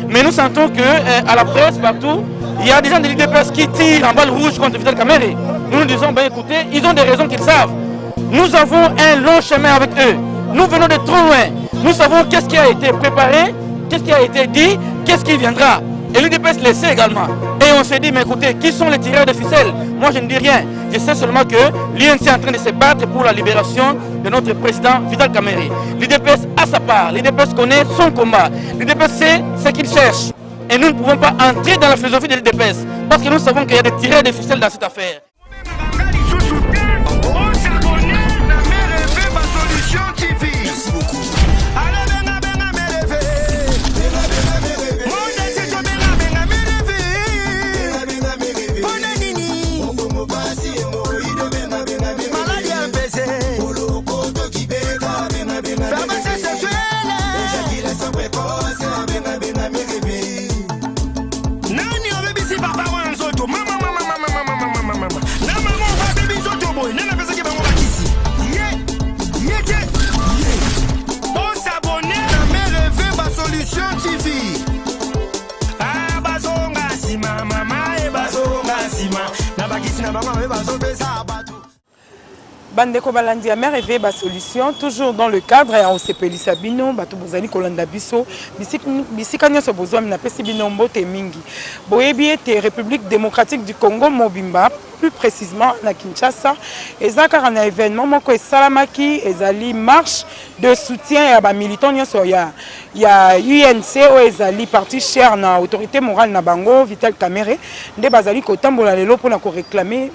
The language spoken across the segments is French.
Mais nous sentons qu'à la presse, partout, il y a des gens de l'IDPS qui tirent en balle rouge contre Vital Kamerhe. Nous nous disons, ben écoutez, ils ont des raisons qu'ils savent. Nous avons un long chemin avec eux. Nous venons de trop loin. Nous savons qu'est-ce qui a été préparé, qu'est-ce qui a été dit, qu'est-ce qui viendra. Et l'UDPS le sait également. Et on s'est dit, mais écoutez, qui sont les tireurs de ficelles? Moi, je ne dis rien. Je sais seulement que l'INC est en train de se battre pour la libération de notre président Vital Kamerhe. L'UDPS a sa part. L'UDPS connaît son combat. L'UDPS sait ce qu'il cherche. Et nous ne pouvons pas entrer dans la philosophie de l'UDPS parce que nous savons qu'il y a des tireurs de ficelles dans cette affaire. Bandeko balandi Mère Rêve ba solution toujours dans le cadre ya osepeli sabino bato bozali kolanda biso bisika nyonso bozwami na pesi bino mbote mingi boyebi ete République démocratique du Congo mobimba plus précisément na Kinshasa ezaka un événement moko esalamaki ezali marche de soutien ya ba militants nyonso ya UNC o ezali parti cher na autorité morale na bango Vital Kamerhe nde bazali kotambola lelo pona ko réclamer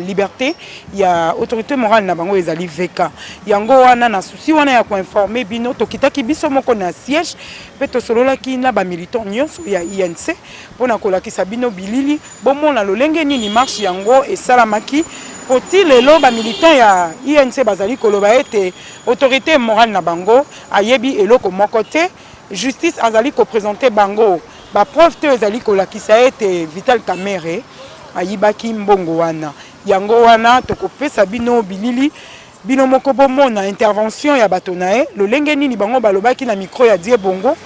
liberté ya autorité morale na bango ezali VK yango wana na souci wana ya ko informer bino tokitaki biso moko na siège pe to sololaki na ba militants nyonso ya UNC pona ko lakisa bino bilili bomona lolenge nini marche yango esalamaki poti lelo ba militant ya INC bazali koloba ete autorité morale na bango ayebi eloko moko te justice azali ko présenter bango ba preuve te ezali kolakisa ete Vital Kamerhe ayibaki mbongo wana yango wana tokopesa bino bilili bino moko bomona intervention ya bato nae lolenge nini bango balobaki na micro ya Die Bongo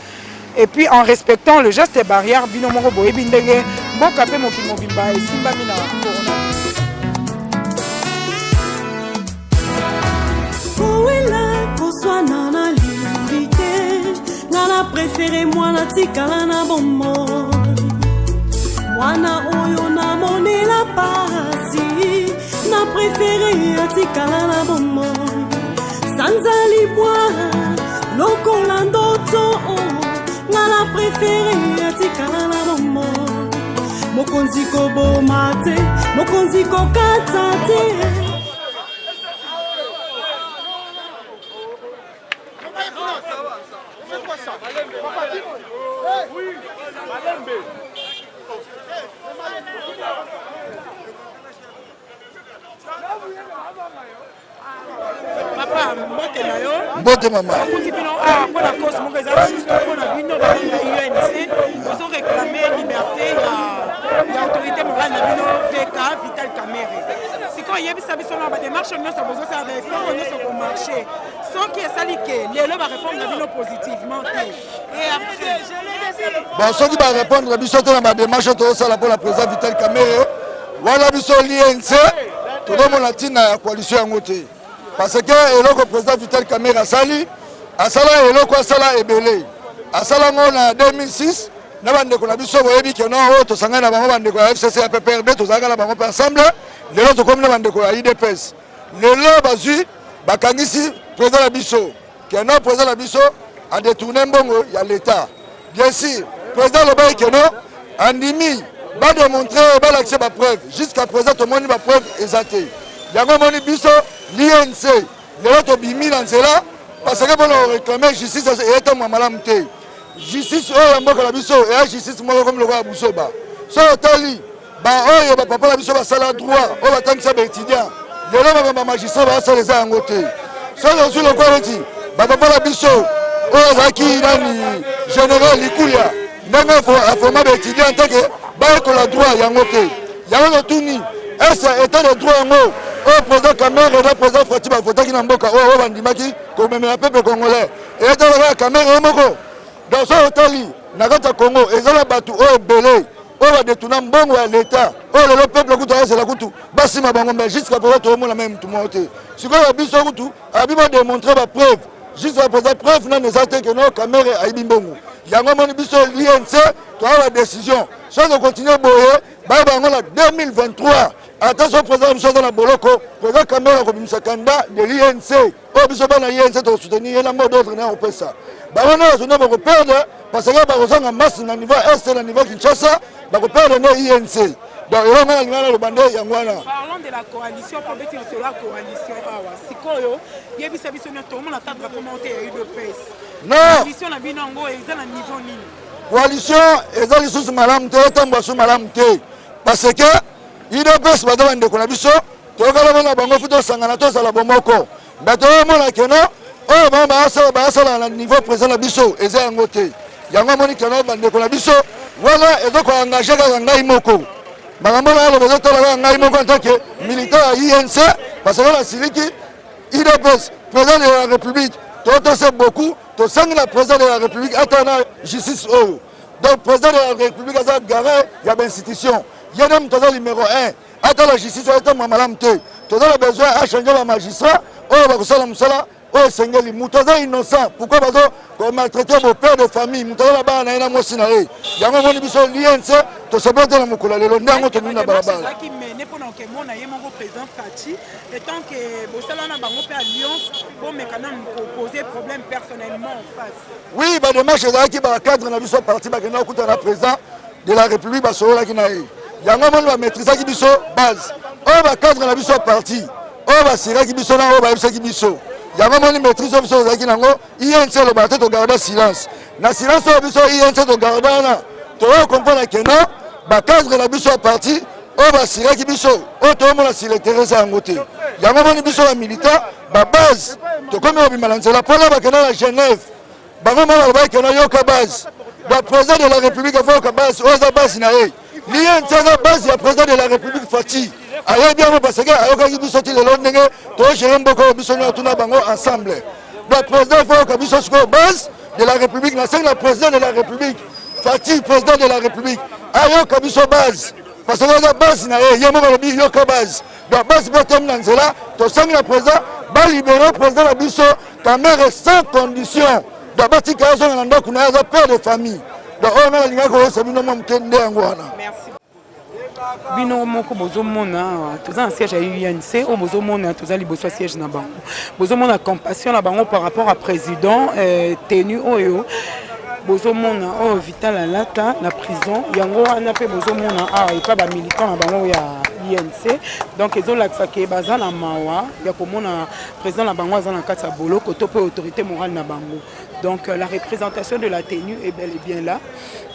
et puis en respectant le geste barrière bino moko boyebi ndenge mboka pe mokili mobimba esimbami na corona. Nana limité, nana préféré moi na tikala na bombo. Mwana oyo na mone la pasi, na préféré tikala na bombo. Sanzali moi, lokolando to, nana préféré tikala na bombo. Mokonzi ko bomate, mokonzi ko katate. Mbote mama. Pour la cause mauvaise juste pour la bino de l'UNC, ils ont réclamé liberté à l'autorité morale de bino VK Vital Kamerhe. Si quand il y a des services dans la démarche, nous avons besoin de faire efforts pour marcher. Sans qu'il y ait saliqué, les lois vont répondre à bino positivement. Et après, bon, ceux qui vont répondre à bino dans la démarche, c'est pour la présidente Vital Kamerhe. Voilà bino l'UNC, tout le monde a dit dans la coalition en côté. Parce que le président Vital Kamerhe a sali, a sala eloko sala ebele. A sala en 2006, na bande ko na biso boyebi ke no to sanga na bango bande ko FCC a PPRD to zanga na bango ensemble, le lot comme na bande ko IDPS. Le lot bazui bakangisi président la biso. Ke no président la biso a détourné mbongo il y a l'état bien sûr président le bail que non andimi va démontrer va l'accès ma preuve jusqu'à présent tout le monde ma preuve exacte yango moni biso l'INC les autres bimi dans cela parce que bon on réclamer justice et état moi malamu te justice oyo mboka la biso et justice moi comme le roi Busoba so tali ba oyo ba papa la biso ba sala droit o ba tangisa ba étudiant lelo ba magistrat ba sala za ngote so sur le quality ba papa la biso oyo zaki nani général Likuya ndanga fo afoma ba étudiant tant que ba ko la droit ya ngote ya ngo tuni est état de droit ngo au président Kamere et le président Fatima Fotaki Namboka au Bandimaki comme le peuple congolais et dans la Kamere moko dans ce hôtel nakata Congo et dans la batu au belé au va détourner mbongo à l'état au le peuple kutu c'est la kutu basi mabango mais jusqu'à pouvoir tout le monde la même tout monte ce que la biso kutu a bien démontrer la preuve jusqu'à présent preuve non exacte que non Kamere a ibimbongo yango moni biso l'INC tu as la décision si on continue boyer ba bango la 2023 attention président biso dans la boloko président Kamere ko bimisa candidat de l'INC o biso bana INC to soutenir la mode d'autre na opesa ba wana zo ne ko perdre parce que ba kozanga masse na niveau est na niveau Kinshasa ba ko perdre na INC donc il va ngana le bande yangwana parlons de la coalition pour bêtir sur la coalition awa sikoyo yebisa biso na to mona cadre commenter ya UDPS non coalition na binango eza na niveau nini coalition eza lisusu malamu te tambo su malamu te parce que UDPS bado bande ko na biso to kala na bango futo sangana to sala bomoko bato mona keno o ba asala na niveau président na biso eza yango te yango moni keno bande ko na biso wala ezo ko engager ka ngai moko bangamona alo bezo to la ngai moko en tant que militaire à INC parce que la siliki UDPS président de la République to c'est beaucoup to sang la président de la République attend justice o donc président de la République a garé il y a institution il y a même total numéro 1 attend la justice attend mamalam te total a besoin à changer la magistrat o ba ko sala musala o sengeli mutoza innocent pourquoi bazo ko maltraiter vos pères de famille mutoza la bana na mosina e yango moni biso l'INC to se bote na mukula lelo ndango to nina barabara qui mène pour que mon aïe mon président Fati et tant que bosala na bango pe alliance bon mais quand même poser problème personnellement en face oui ba démarche za ki ba cadre na biso parti ba kena okuta na président de la République ba solo la kina e yango moni ba maîtriser ki biso base o ba cadre na biso parti o ba sira ki biso na o ba biso ki biso yango moni maîtrise biso za ki nango INC le ba te to garder silence na silence o biso INC to garder na to comprendre que non ba cadre na biso parti o ba sira ki biso o to mona sile teresa yango te yango moni biso ba militaire ba base to comme o bimalanzela pona ba kena na Genève bango mona ba kena yoka base ba président de la République va ka base o za base na e l'INC na base ya président de la République Fati aye bien parce que ayoka ki biso ti le ndenge to gérer mboko biso na tuna bango ensemble ba président va ka biso ko base de la République na c'est le président de la République Fati président de la République ayoka biso base parce que la base na e yemo ba bi yoka base ba base botem na nzela to sang la président ba libérer président la biso Kamere sans condition ba batika zo na ndako na za père de famille donc on a linga ko sabino mo mkende yango wana merci bino moko bozomona toza na siège ya UNC o bozomona toza liboso siège na bango bozomona compassion na bango par rapport à président tenu oyo bozomona o Vital Alata na prison yango wana pe bozomona epa ba militant na bango ya INC donc ezolakisa ke baza na mawa ya komona président na bango aza na kati ya boloko to pe autorité morale na bango donc la représentation de la tenue est bel et bien là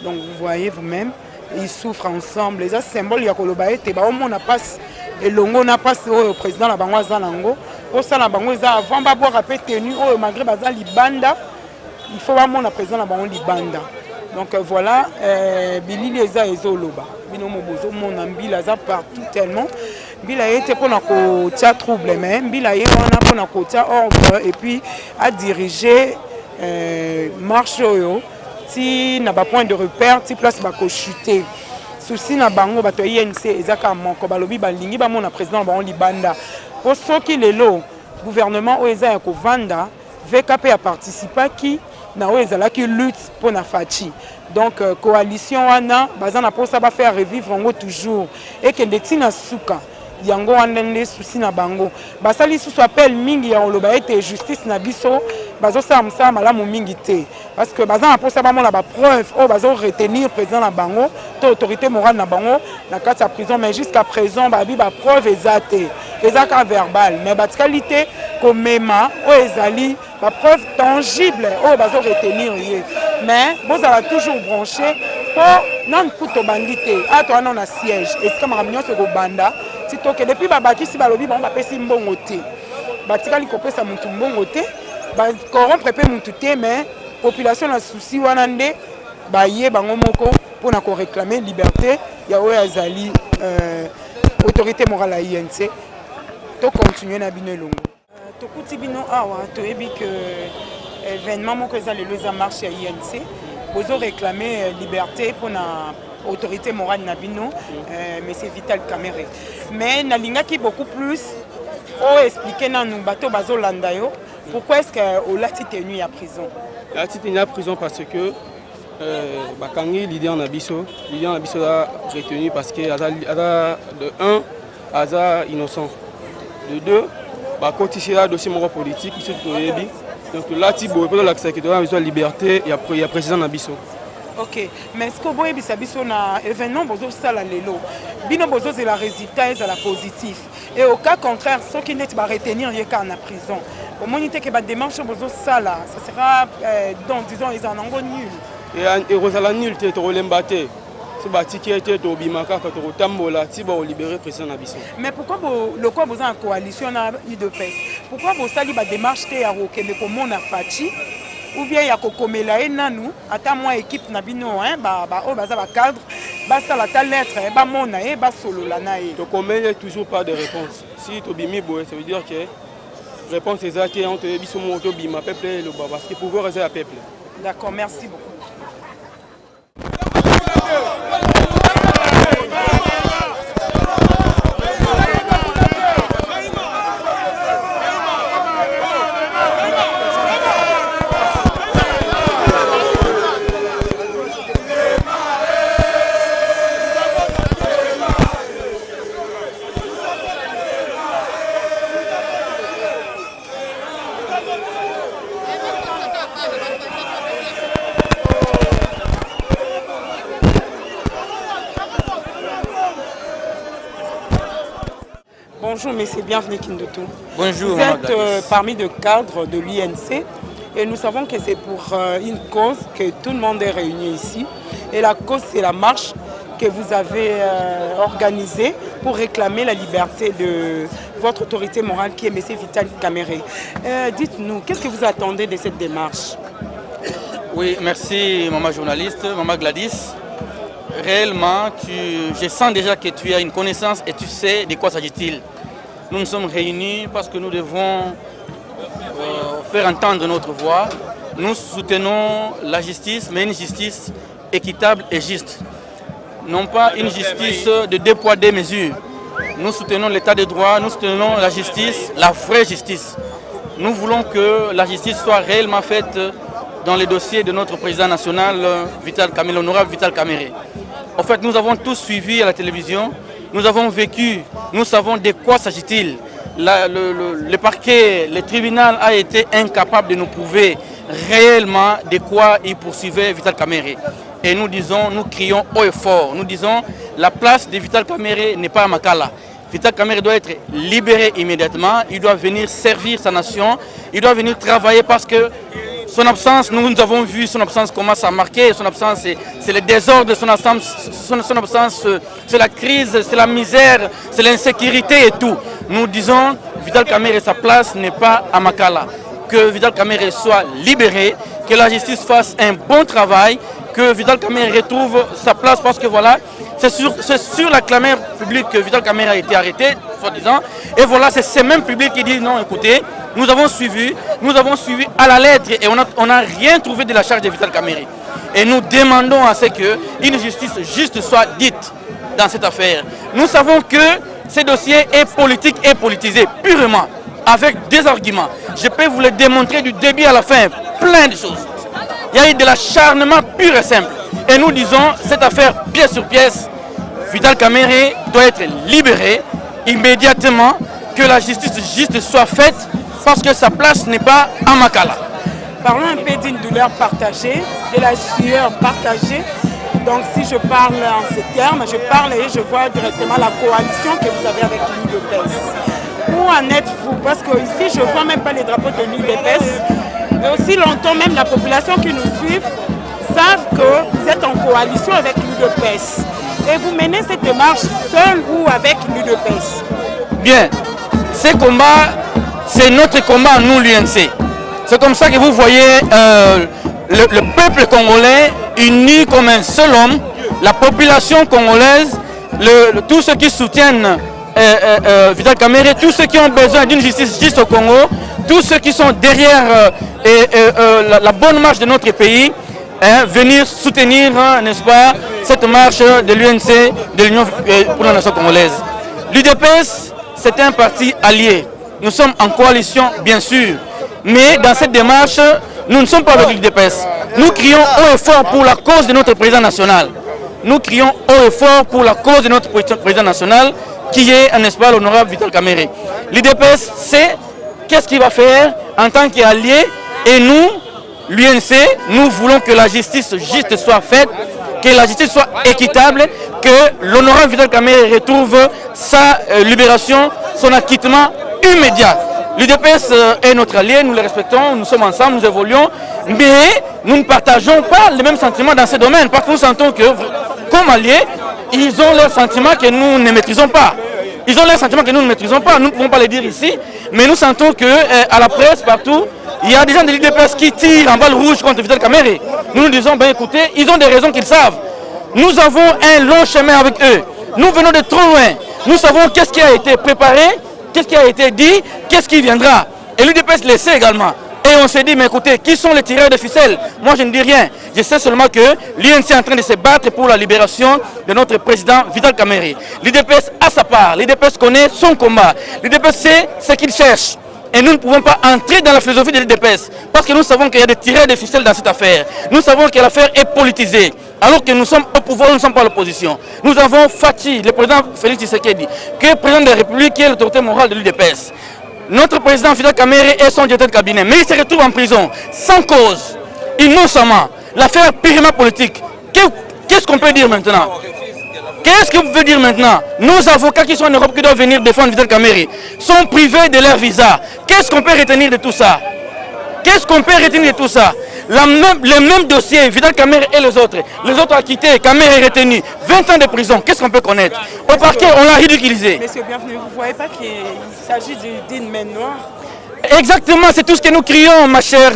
donc vous voyez vous-même ils souffrent ensemble les symboles ya koloba ete ba omona passe elongo na passe au président na bango aza nango pour ça na bango eza avant ba boire pe tenue o malgré baza libanda il faut vraiment la président na bango libanda donc voilà bilili eza ezoloba bino mobozo mona mbila za partout tellement mbila était pour na ko tia trouble mais mbila ye wana pour na ko tia ordre et puis à diriger marche oyo si na ba point de repère ti place ba ko chuter souci na bango bato INC ezaka moko balobi balingi ba mona président na bango libanda pour soki lelo gouvernement o eza ya ko vanda VKP a participé qui na o ezalaki lutte pour na Fati donc coalition wana bazana pour ça ba faire revivre ngo toujours et que ndetina suka yango wana nde souci na bango basali sous appel mingi ya oloba ete justice na biso bazosala mosala malamu mingi te parce que baza na mposa bamona bapreuve oyo bazoretenir président na bango to autorité morale na bango na kati ya prison mais jusqu'à présent babi bapreuve eza te eza ka verbal mais batikali te komema oyo ezali bapreuve tangible oyo bazoretenir ye mais bozala toujours branché mpo nani kutu tobandi te aya toa nano na siège esika makambo nyonso ekobanda ti toke depuis babakisi balobi bango bapesi mbongo te batikali kopesa mutu mbongo te bacorrompre mpe mutu te mais population na souci wana nde baye bango moko mpona koréclame liberté ya oyo azali autorité morale ya INC tocontinue na bino elongo tokuti bino awa toyebi ke événement moko eza lelo eza marche ya INC bozo réclamer liberté mpona autorité morale na bino monsieur Vital Kamerhe mais nalingaki beaucoup plus expliquer nanu bato bazolanda yo pourquoi est-ce que olati tenu à prison lati tenu à prison parce que bakangi leader na biso a retenu parce que de 1 aza innocent de 2 bakotisela dossier moko politique ici toyebi donc lati boye mpona olakisa ke toza liberté ya président na biso. Ok, mais est-ce que vous avez vu na événement bozosala lelo bino bozozela résultat ezala positif et au cas contraire ceux qui n'ont pas retenir ye ka na prison au moins que ba démarche bozosala ça sera donc disons ils en ont nul et rozala nul te tolemba te so batiki te to bimaka ka to tambola ti ba libérer président na biso. Mais pourquoi le quoi vous en coalition na UDPS pourquoi vous sali ba démarche te ya okende ko mona fachi ou bien ya kokomela nanu ata moi équipe na bino hein ba o baza ba cadre ba sala ta lettre ba mona ba solola na e to komela toujours pas de réponse si to bimi boye ça veut dire que réponse exacte on te biso mo to bima peuple le baba parce que pouvoir est à peuple. D'accord, merci beaucoup. Bonjour, messieurs, bienvenue Kindoto. Bonjour. Vous êtes parmi les cadres de l'INC et nous savons que c'est pour une cause que tout le monde est réuni ici. Et la cause, c'est la marche que vous avez organisée pour réclamer la liberté de votre autorité morale qui est M. Vital Kamerhe. Dites-nous, qu'est-ce que vous attendez de cette démarche? Oui, merci maman journaliste, maman Gladys. Réellement, je sens déjà que tu as une connaissance et tu sais de quoi s'agit-il. Nous nous sommes réunis parce que nous devons faire entendre notre voix. Nous soutenons la justice, mais une justice équitable et juste. Non pas une justice de deux poids, deux mesures. Nous soutenons l'état de droit, nous soutenons la justice, la vraie justice. Nous voulons que la justice soit réellement faite dans les dossiers de notre président national, l'honorable Vital Kamerhe. En fait, nous avons tous suivi à la télévision, nous avons vécu, nous savons de quoi s'agit-il. Le parquet, le tribunal a été incapable de nous prouver réellement de quoi il poursuivait Vital Kamerhe. Et nous disons, nous crions haut et fort, nous disons la place de Vital Kamerhe n'est pas à Makala. Vital Kamerhe doit être libéré immédiatement, il doit venir servir sa nation, il doit venir travailler parce que son absence, nous avons vu son absence commence à marquer, son absence c'est le désordre, son absence c'est la crise, c'est la misère, c'est l'insécurité et tout. Nous disons, Vital Kamerhe, sa place n'est pas à Makala. Que Vital Kamerhe soit libéré, que la justice fasse un bon travail, que Vital Kamerhe retrouve sa place parce que voilà, c'est sur la clameur publique que Vital Kamerhe a été arrêté, soi-disant. Et voilà, c'est ces mêmes publics qui disent non, écoutez, nous avons suivi à la lettre et on n'a rien trouvé de la charge de Vital Kamerhe. Et nous demandons à ce qu'une justice juste soit dite dans cette affaire. Nous savons que ce dossier est politique et politisé, purement, avec des arguments. Je peux vous le démontrer du début à la fin, plein de choses. Il y a eu de l'acharnement pur et simple. Et nous disons, cette affaire, pièce sur pièce, Vital Kamerhe doit être libéré immédiatement, que la justice juste soit faite, parce que sa place n'est pas à Makala. Parlons un peu d'une douleur partagée, de la sueur partagée. Donc si je parle en ces termes, je parle et je vois directement la coalition que vous avez avec l'UDPS. Où en êtes-vous? Parce que ici, je ne vois même pas les drapeaux de l'UDPS. Mais aussi longtemps, même la population qui nous suit savent que vous êtes en coalition avec l'UDPS. Et vous menez cette démarche seul ou avec l'UDPS? Bien, ce combat, c'est notre combat, nous, l'UNC. C'est comme ça que vous voyez le peuple congolais uni comme un seul homme, la population congolaise, tous ceux qui soutiennent Vital Kamerhe, tous ceux qui ont besoin d'une justice juste au Congo, tous ceux qui sont derrière la bonne marche de notre pays, venir soutenir, n'est-ce pas, cette marche de l'UNC, de l'Union pour la nation congolaise. L'UDPS, c'est un parti allié. Nous sommes en coalition, bien sûr, mais dans cette démarche, nous ne sommes pas avec l'UDPS. Nous crions haut et fort pour la cause de notre président national. Nous crions haut et fort pour la cause de notre président national, qui est, n'est-ce pas, l'honorable Vital Kamerhe. L'UDPS sait qu'est-ce qu'il va faire en tant qu'allié, et nous, l'UNC, nous voulons que la justice juste soit faite, que la justice soit équitable, que l'honorable Vital Kamerhe retrouve sa libération, son acquittement immédiat. L'UDPS est notre allié, nous le respectons, nous sommes ensemble, nous évoluons, mais nous ne partageons pas les mêmes sentiments dans ce domaine, parce que nous sentons que, comme alliés, ils ont leurs sentiments que nous ne maîtrisons pas. Ils ont leurs sentiments que nous ne maîtrisons pas, nous ne pouvons pas les dire ici, mais nous sentons qu'à la presse, partout, il y a des gens de l'UDPS qui tirent en balle rouge contre Vital Kamerhe. Nous nous disons, ben écoutez, ils ont des raisons qu'ils savent. Nous avons un long chemin avec eux. Nous venons de trop loin. Nous savons qu'est-ce qui a été préparé, qu'est-ce qui a été dit, qu'est-ce qui viendra. Et l'UDPS le sait également. Et on s'est dit, mais écoutez, qui sont les tireurs de ficelles? Moi, je ne dis rien. Je sais seulement que l'UNC est en train de se battre pour la libération de notre président Vital Kamerhe. L'UDPS a sa part. L'UDPS connaît son combat. L'UDPS sait ce qu'il cherche. Et nous ne pouvons pas entrer dans la philosophie de l'UDPS. Parce que nous savons qu'il y a des tireurs de ficelles dans cette affaire. Nous savons que l'affaire est politisée. Alors que nous sommes au pouvoir, nous ne sommes pas à l'opposition. Nous avons Fachi, le président Félix Tshisekedi, qui est le président de la République, qui est l'autorité morale de l'UDPS. Notre président Vital Kamerhe est son directeur de cabinet, mais il se retrouve en prison, sans cause, innocemment. L'affaire purement politique. Qu'est-ce qu'on peut dire maintenant? Qu'est-ce que vous pouvez dire maintenant? Nos avocats qui sont en Europe, qui doivent venir défendre Vital Kamerhe, sont privés de leur visa. Qu'est-ce qu'on peut retenir de tout ça? Qu'est-ce qu'on peut retenir de tout ça? Les mêmes dossiers, Vital Kamerhe et les autres acquittés, Kamerhe est retenu, 20 ans de prison, qu'est-ce qu'on peut connaître? Au parquet, on l'a ridiculisé. Monsieur, bienvenue, vous ne voyez pas qu'il s'agit d'une main noire? Exactement, c'est tout ce que nous crions, ma chère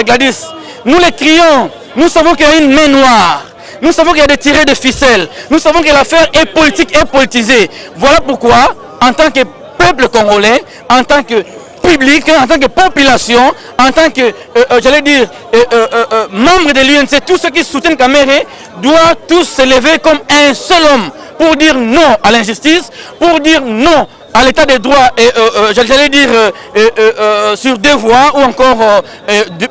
Gladys. Nous les crions, nous savons qu'il y a une main noire. Nous savons qu'il y a des tirés de ficelles. Nous savons que l'affaire est politique et politisée. Voilà pourquoi, en tant que peuple congolais, en tant que public, en tant que population, en tant que, j'allais dire, membre de l'UNC, tous ceux qui soutiennent Kamerhe doivent tous se lever comme un seul homme pour dire non à l'injustice, pour dire non à l'état de droit, j'allais dire sur deux voies ou encore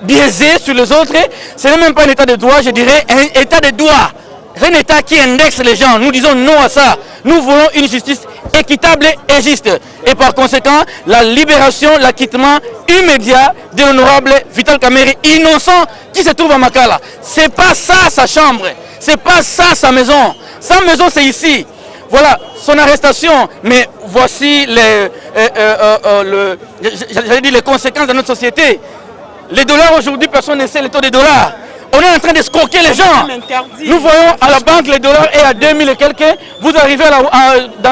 biaisé sur les autres. Ce n'est même pas un état de droit, je dirais un état de droit. C'est un état qui indexe les gens. Nous disons non à ça. Nous voulons une justice équitable et juste. Et par conséquent, la libération, l'acquittement immédiat de l'honorable Vital Kamerhe, innocent, qui se trouve à Makala. C'est pas ça sa chambre. C'est pas ça sa maison. Sa maison, c'est ici. Voilà son arrestation, mais voici j'allais dire les conséquences de notre société. Les dollars aujourd'hui, personne ne sait le taux des dollars. On est en train d'escroquer les gens. Nous voyons à la banque les dollars est à 2000 et quelques. Vous arrivez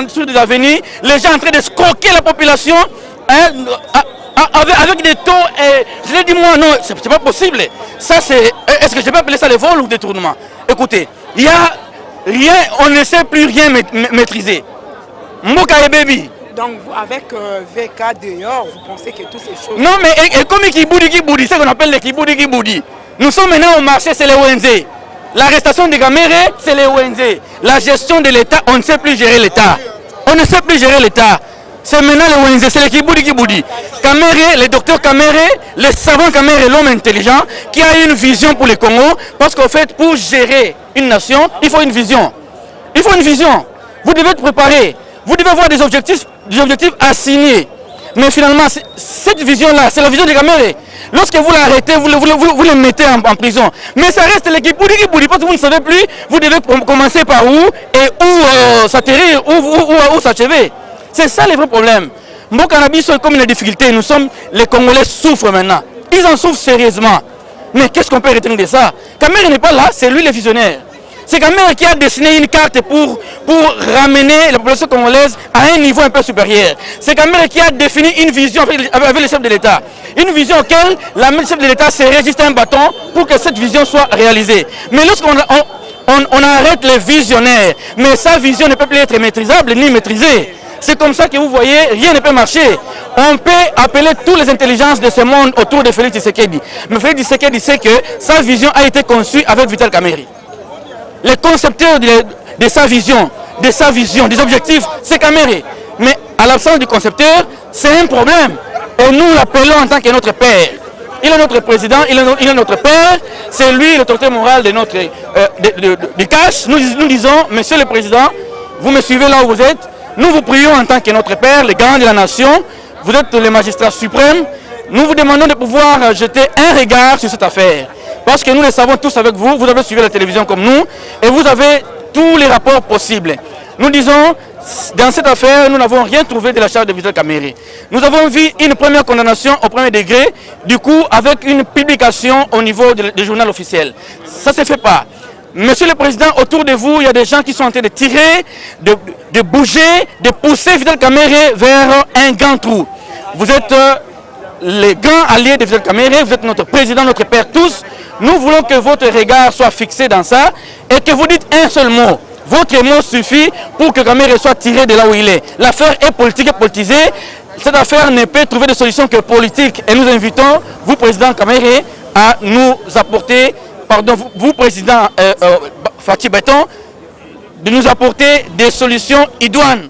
sur des avenues, les gens sont en train d'escroquer la population avec des taux. Je l'ai dit moi, non, c'est pas possible. Ça c'est. Est-ce que je peux appeler ça le vol ou détournement? Écoutez, il y a rien, on ne sait plus rien maîtriser. Mboka et baby. Donc avec VK dehors, vous pensez que toutes ces choses... Non mais comme Kiboudi, c'est ce qu'on appelle les Kiboudi. Nous sommes maintenant au marché, c'est les ONG. L'arrestation de Kamerhe, c'est les ONG. La gestion de l'État, on ne sait plus gérer l'État. On ne sait plus gérer l'État. C'est maintenant les ONG, c'est les Kiboudi. Kamerhe, le docteur Kamerhe, le savant Kamerhe, l'homme intelligent, qui a une vision pour le Congo, parce qu'en fait, pour gérer une nation, il faut une vision. Il faut une vision. Vous devez être préparé. Vous devez avoir des objectifs assignés. Mais finalement, cette vision-là, c'est la vision de Kamere. Lorsque vous l'arrêtez, vous le mettez en prison. Mais ça reste l'équipe Boudi, parce que vous ne savez plus, vous devez commencer par où et où s'atterrir, où s'achever. C'est ça le vrai problème. Mon cannabis est comme une difficulté. Les Congolais souffrent maintenant. Ils en souffrent sérieusement. Mais qu'est-ce qu'on peut retenir de ça? Kamere n'est pas là, c'est lui le visionnaire. C'est Kamere qui a dessiné une carte pour ramener la population congolaise à un niveau un peu supérieur. C'est Kamere qui a défini une vision avec le chef de l'État. Une vision auquel le chef de l'État s'est résisté un bâton pour que cette vision soit réalisée. Mais lorsqu'on arrête les visionnaires, mais sa vision ne peut plus être maîtrisable ni maîtrisée. C'est comme ça que vous voyez, rien ne peut marcher. On peut appeler toutes les intelligences de ce monde autour de Félix Tshisekedi. Mais Félix Tshisekedi sait que sa vision a été conçue avec Vital Kamerhe. Les concepteurs de sa vision, des objectifs, c'est Kamerhe. Mais à l'absence du concepteur, c'est un problème. Et nous l'appelons en tant que notre père. Il est notre président, il est notre père, c'est lui l'autorité morale de notre du cash. Nous disons, monsieur le président, vous me suivez là où vous êtes, nous vous prions en tant que notre père, le garant de la nation, vous êtes le magistrat suprême, nous vous demandons de pouvoir jeter un regard sur cette affaire. Parce que nous le savons tous avec vous, vous avez suivi la télévision comme nous, et vous avez tous les rapports possibles. Nous disons, dans cette affaire, nous n'avons rien trouvé de la charge de Vital Kamerhe. Nous avons vu une première condamnation au premier degré, du coup, avec une publication au niveau du journal officiel. Ça ne se fait pas. Monsieur le Président, autour de vous, il y a des gens qui sont en train de tirer, de bouger, de pousser Vital Kamerhe vers un grand trou. Vous êtes les grands alliés de Vital Kamerhe, vous êtes notre président, notre père tous. Nous voulons que votre regard soit fixé dans ça et que vous dites un seul mot. Votre mot suffit pour que Kamerhe soit tiré de là où il est. L'affaire est politique et politisée. Cette affaire ne peut trouver de solution que politique. Et nous invitons, vous, président Kamerhe, à nous apporter, pardon, vous, président Fatou Béton, de nous apporter des solutions idoines.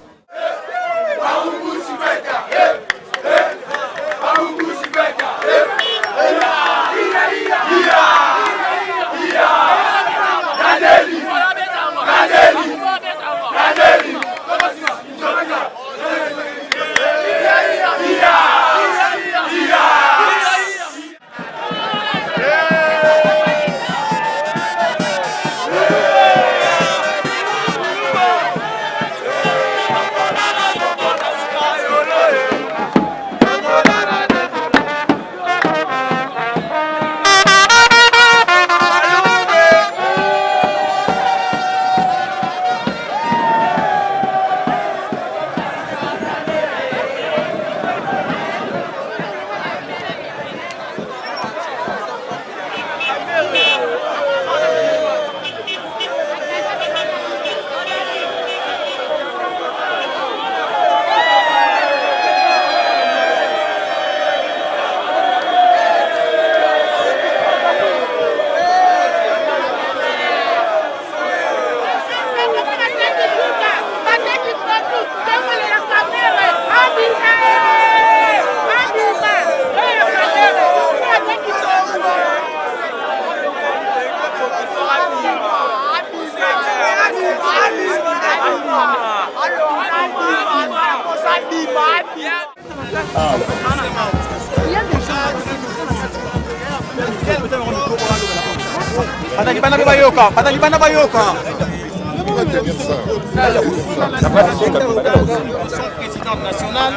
Son président national,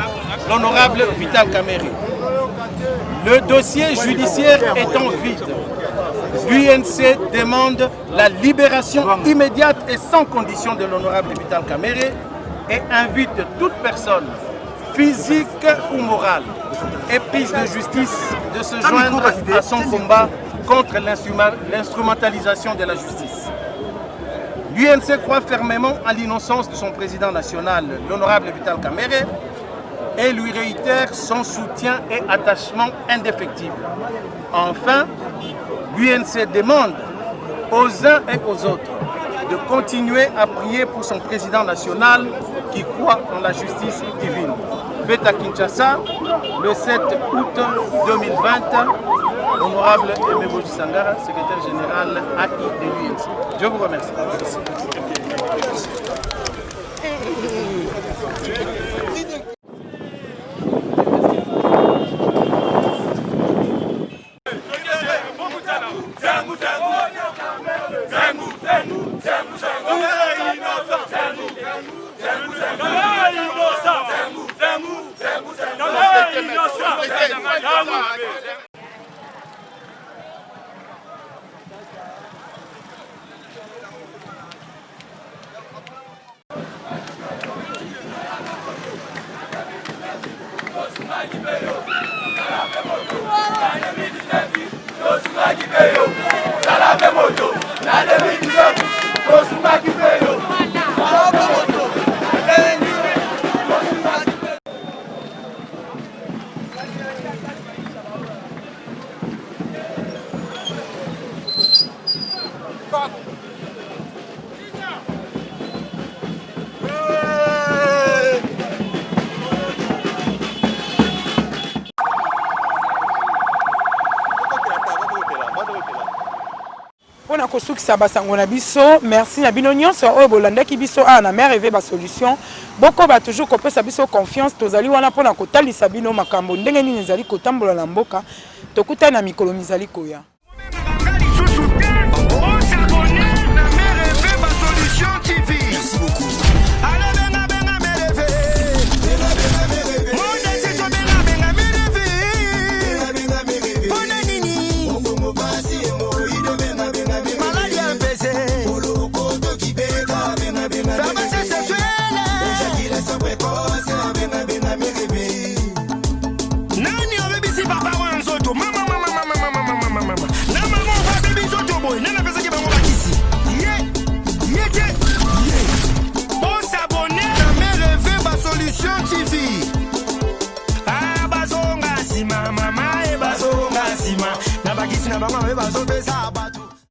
l'honorable Vital Kamerhe. Le dossier judiciaire étant vide, l'UNC demande la libération immédiate et sans condition de l'honorable Vital Kamerhe et invite toute personne, physique ou morale, éprise de justice, de se joindre à son combat contre l'instrumentalisation de la justice. L'UNC croit fermement à l'innocence de son président national, l'honorable Vital Kamerhe, et lui réitère son soutien et attachement indéfectible. Enfin, l'UNC demande aux uns et aux autres de continuer à prier pour son président national qui croit en la justice divine. Fête à Kinshasa, le 7 août 2020, l'honorable Aimé Boji Sangara, secrétaire général AI de l'UNC. Je vous remercie. Pona kosukisa basango na biso, merci na bino nyonso oyo bolandaki biso na mère Eve ba solution. Boko ba toujours kopesa biso confiance tozali wana pona kotalisa bino makambo ndenge nini ezali kotambola na mboka tokuta na mikolo mizali koya. Mama,